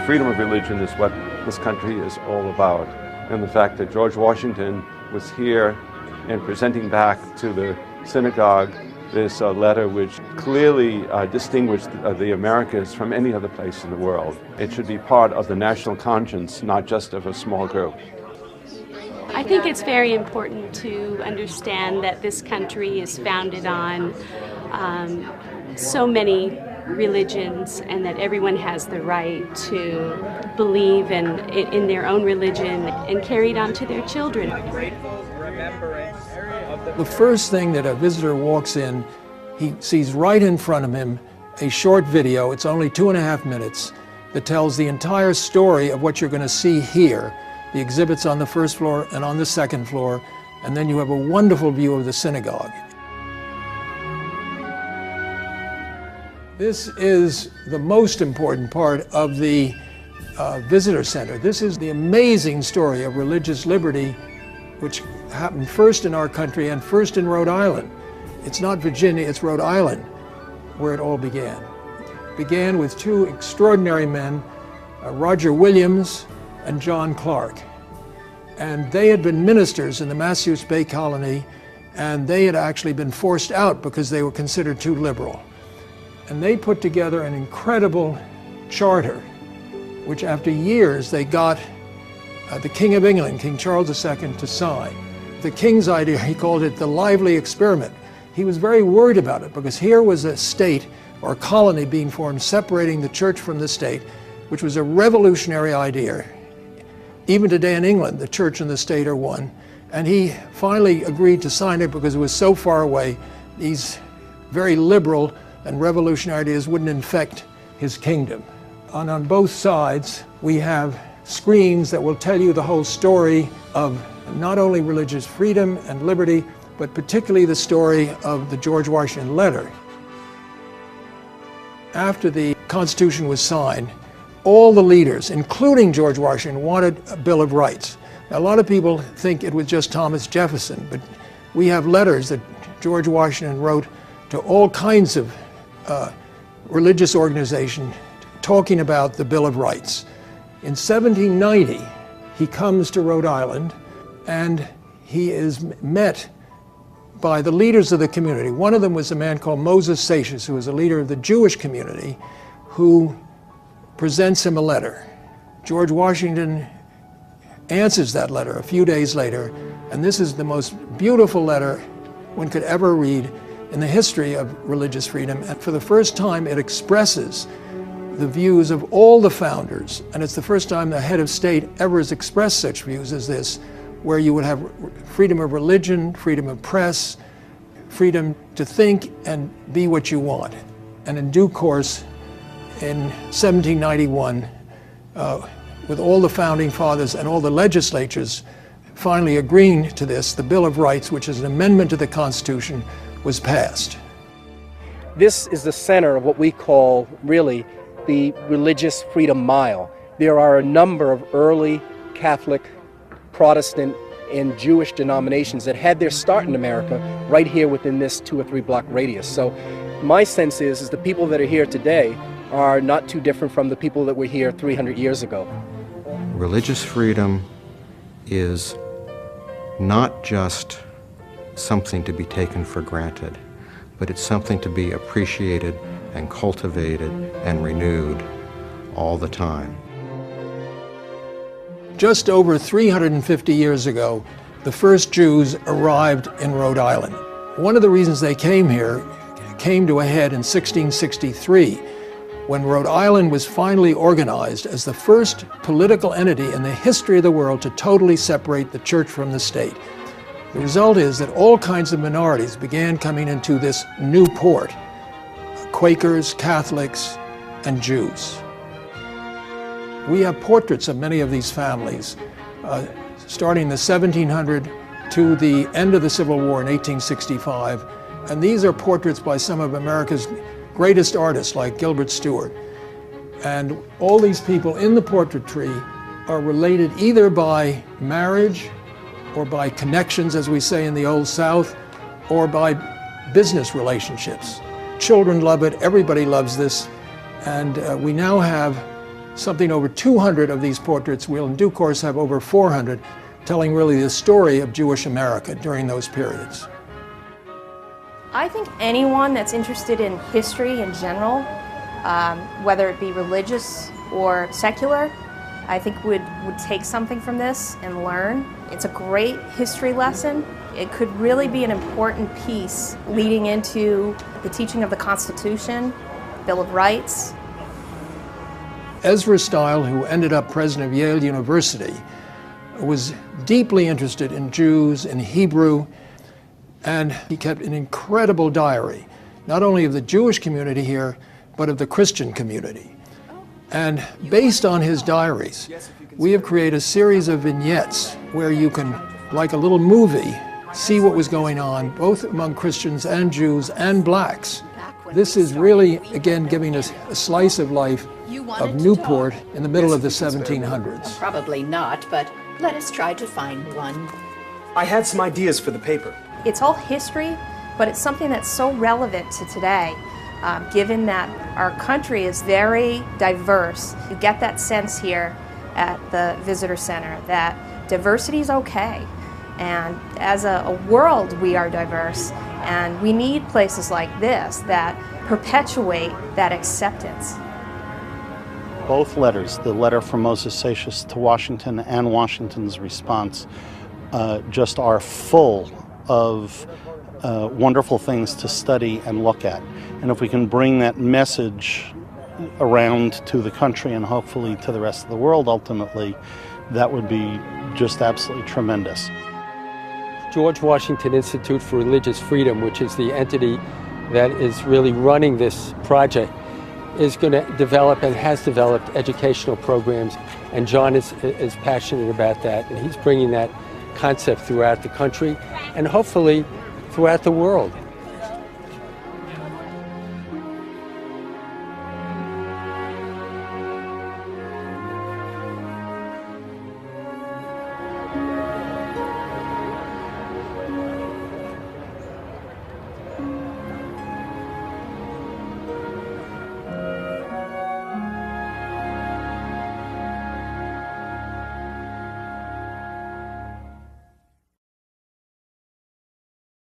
Freedom of religion is what this country is all about. And the fact that George Washington was here and presenting back to the synagogue this letter which clearly distinguished the Americas from any other place in the world. It should be part of the national conscience, not just of a small group. I think it's very important to understand that this country is founded on so many religions, and that everyone has the right to believe in their own religion and carry it on to their children. The first thing that a visitor walks in, he sees right in front of him a short video. It's only 2.5 minutes that tells the entire story of what you're going to see here. The exhibits on the first floor and on the second floor, and then you have a wonderful view of the synagogue. This is the most important part of the visitor center. This is the amazing story of religious liberty, which happened first in our country and first in Rhode Island. It's not Virginia, it's Rhode Island where it all began. It began with two extraordinary men, Roger Williams and John Clark. And they had been ministers in the Massachusetts Bay Colony, and they had actually been forced out because they were considered too liberal. And they put together an incredible charter, which after years they got the King of England, King Charles II, to sign. The King's idea, he called it the lively experiment. He was very worried about it because here was a state or a colony being formed separating the church from the state, which was a revolutionary idea. Even today in England, the church and the state are one. And he finally agreed to sign it because it was so far away. These very liberal and revolutionary ideas wouldn't infect his kingdom. And on both sides, we have screens that will tell you the whole story of not only religious freedom and liberty, but particularly the story of the George Washington letter. After the Constitution was signed, all the leaders, including George Washington, wanted a Bill of Rights. Now, a lot of people think it was just Thomas Jefferson, but we have letters that George Washington wrote to all kinds of religious organizations talking about the Bill of Rights. In 1790, he comes to Rhode Island and he is met by the leaders of the community. One of them was a man called Moses Seixas, who was a leader of the Jewish community, who presents him a letter. George Washington answers that letter a few days later, and this is the most beautiful letter one could ever read in the history of religious freedom. And for the first time, it expresses the views of all the founders, and it's the first time the head of state ever has expressed such views as this, where you would have freedom of religion, freedom of press, freedom to think and be what you want. And in due course, in 1791, with all the founding fathers and all the legislatures finally agreeing to this, the Bill of Rights, which is an amendment to the Constitution, was passed. This is the center of what we call, really, the Religious Freedom Mile. There are a number of early Catholic, Protestant, and Jewish denominations that had their start in America right here within this 2 or 3 block radius. So my sense is the people that are here today are not too different from the people that were here 300 years ago. Religious freedom is not just something to be taken for granted, but it's something to be appreciated and cultivated and renewed all the time. Just over 350 years ago, the first Jews arrived in Rhode Island. One of the reasons they came here came to a head in 1663, when Rhode Island was finally organized as the first political entity in the history of the world to totally separate the church from the state. The result is that all kinds of minorities began coming into this new port: Quakers, Catholics, and Jews. We have portraits of many of these families, starting in the 1700 to the end of the Civil War in 1865. And these are portraits by some of America's greatest artists, like Gilbert Stuart. And all these people in the portraitry are related either by marriage or by connections, as we say in the Old South, or by business relationships. Children love it, everybody loves this, and we now have something over 200 of these portraits. We'll in due course have over 400, telling really the story of Jewish America during those periods. I think anyone that's interested in history in general, whether it be religious or secular, I think would take something from this and learn. It's a great history lesson. It could really be an important piece leading into the teaching of the Constitution, Bill of Rights. Ezra Stiles, who ended up president of Yale University, was deeply interested in Jews, in Hebrew, and he kept an incredible diary, not only of the Jewish community here, but of the Christian community. And based on his diaries, we have created a series of vignettes where you can, like a little movie, see what was going on, both among Christians and Jews and blacks. This is really, again, giving us a slice of life of Newport in the middle of the 1700s. Probably not, but let us try to find one. I had some ideas for the paper. It's all history, but it's something that's so relevant to today, given that our country is very diverse. You get that sense here at the Visitor Center that diversity is okay. And as a world, we are diverse, and we need places like this that perpetuate that acceptance. Both letters, the letter from Moses Seixas to Washington and Washington's response, just are full of wonderful things to study and look at. And if we can bring that message around to the country and hopefully to the rest of the world ultimately, that would be just absolutely tremendous. George Washington Institute for Religious Freedom, which is the entity that is really running this project, is going to develop and has developed educational programs, and John is passionate about that, and he's bringing that concept throughout the country and hopefully throughout the world.